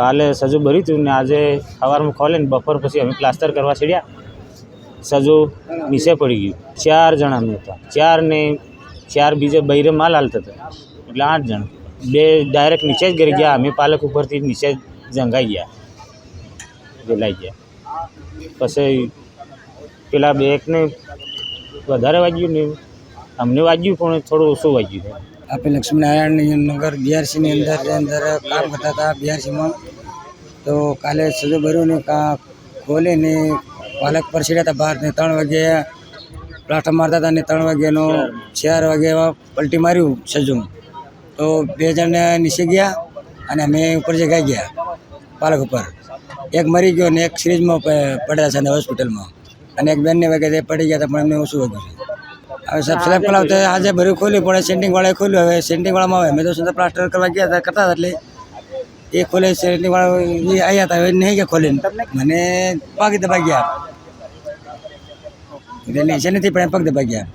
કાલે સજુ ભર્યું હતું ને આજે સવારમાં ખોલે ને બપોર પછી અમે પ્લાસ્ટર કરવા છેડ્યા, સજુ નીચે પડી ગયું. 4 જણા અમે હતા, 4 ને 4 બીજે બૈરે માલ હાલતા હતા, એટલે 8 જણ. 2 ડાયરેક્ટ નીચે જ ગરી ગયા, અમે પાલક ઉપરથી નીચે જંગાઈ ગયા, ગેલાઈ ગયા. પછી પેલા 2 એકને વધારે વાગ્યું ને અમને વાગ્યું પણ થોડું ઓછું વાગ્યું. આપણે લક્ષ્મીનારાયણ નગર બીઆરસીની અંદર કામ કરતા હતા. બીઆરસીમાં તો કાલે સજો ભર્યું ને ખોલે ને પાલક પર સીડ્યા હતા બહાર ને 3 વાગે પ્લાસ્ટર મારતા હતા ને 3 વાગ્યાનો 4 વાગે એવા પલટી માર્યું સજુ. તો 2 જણ નીચે ગયા અને અમે ઉપર જગાઈ ગયા પાલક ઉપર. એક મરી ગયો ને એક સિરીઝમાં પડ્યા છે ને હોસ્પિટલમાં, અને એક બેનને વાગે તે પડી ગયા હતા પણ એમને ઓછું વાગ્યું છે. હવે સબ સ્લેબ કલાવતે આજે ભર્યું ખોલ્યું પણ સેન્ટિંગવાળાએ ખોલ્યું. હવે સેન્ટિંગવાળામાં આવે, અમે તો સીધા પ્લાસ્ટર કરવા ગયા હતા કરતા હતા, એટલે એ ખોલે સેન્ટિંગવાળા એ આવ્યા હતા, હવે નહીં ગયા ખોલીને મને પગ દબાઈ ગયા, એટલે નીચે નથી પણ પગ દબાઈ ગયા.